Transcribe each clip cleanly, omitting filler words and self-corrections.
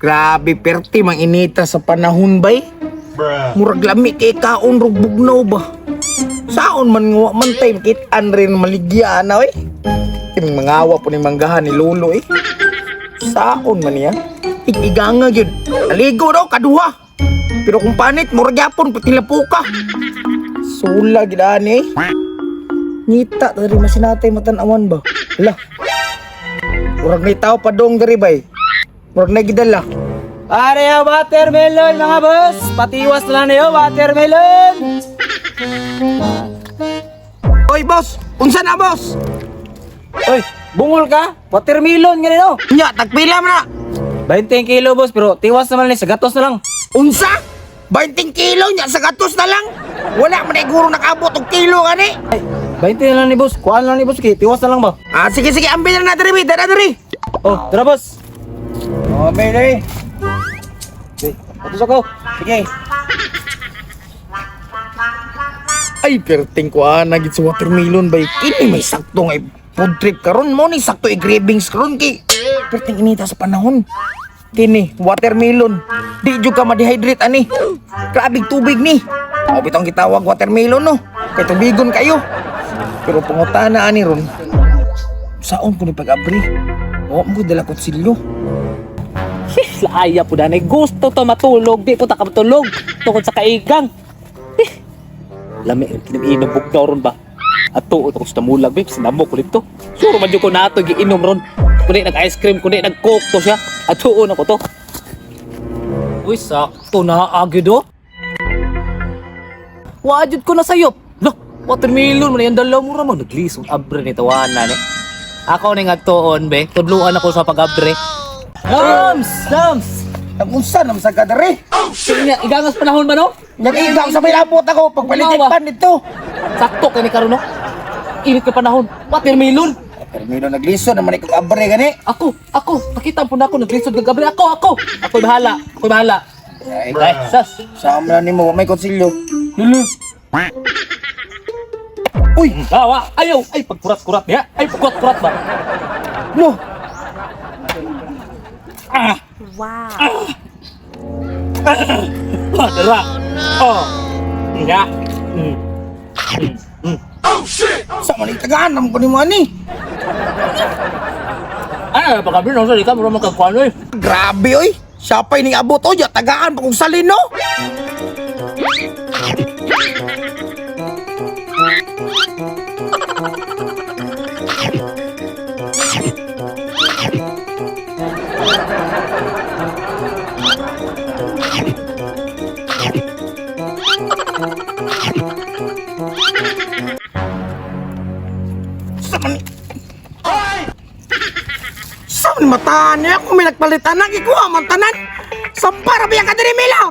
Grabe perti mang inita sa panahon bay. Murag lami kay kaon rug bugnaw ba. Saon man nga man time kit-an rin maligya na oy. Kining mangawa po ni manggahan ni lolo eh. Saon man niya? Iganga gyud. Aligo daw kaduha. Pero kung panit murag yapon pati lapuka. Sula gid ani eh. Ngita dari masinatay matan-awan ba? Lah. Murag ni tao padong diri bay. Murag na gidala. Pare yung watermelon mga boss. Patiwas na lang na yung watermelon. Oy boss, unsa na boss? Oy, bungol ka? Watermelon ganun o. Nya, tagpila man na. 20 kilo boss, pero tiwas naman sa gatos na lang. Unsa? 20 kilo nya sa gatos na lang. Wala man ay guro nakabot og kilo gani. Ay, 20 na lang ni boss. Kuhaan lang ni boss, tiwas na lang ba? Ah, sige sige, ambil na diri, dara diri. Oh, tara boss. Oh, diri. Patus ako. Sige. Ay, perting ko ana gid sa watermelon bay. Kini may sakto nga food trip karon mo ni sakto i-cravings karon kay perting inita sa panahon. Kini watermelon. Di jud ka ma-dehydrate ani. Grabig tubig ni. O bitong gitawag watermelon no. Kay tubigon kayo. Pero pangutana ani ron. Saon ko ni pag-abri? O mo dala ko silyo. Laaya po danay. Gusto to matulog. Di po ta matulog. Tungkol sa kaigang. Lami, kinaminom daw ron ba? At tuot ako sa mulag, babe. Sinamok ulit to. Suro man dyan ko na ito, giinom ron. Kundi nag-ice cream, kundi nag-coke to siya. At tuon ako to. Uy, sakto na agad o. Wajud ko na sayop. Lah, watermelon mo na yan dalaw mo ramang. Naglisong abre ni tawanan eh. Ako na nga tuon, be. Tudluan ako sa pag-abre. Lams! Unsa nam sa kadere? Sige nga, igangas panahon ba no? Nag-igaw sa may lapot ako pagpalitik pan dito. Sakto kani karon no? Init ka panahon. Watermelon! Watermelon nagliso naman ikong abre gani. Ako, nakita po na ako, naglisod ng gabi. Ako'y bahala. Ay, Sas. saan mo na ni mo may konsilyo? Lulu. Uy, Awa, ayaw. Ay, pagkurat-kurat niya. Ay, pagkurat-kurat ba? lo. Dara. Oh. Nga. Sa man itaganam ko ni mo ani. Ay, pagkabi na sa di ka, mura magkagkuhan eh. Grabe oy. Siya pa'y ning abot o, tagaan pa kong salin no. Saan mataan niya kung may nagpalitan na ikuha man tanan? Sampara biya ka diri Milo!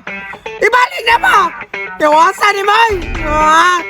Ibalik na ba? Iwasan ni May! Ah!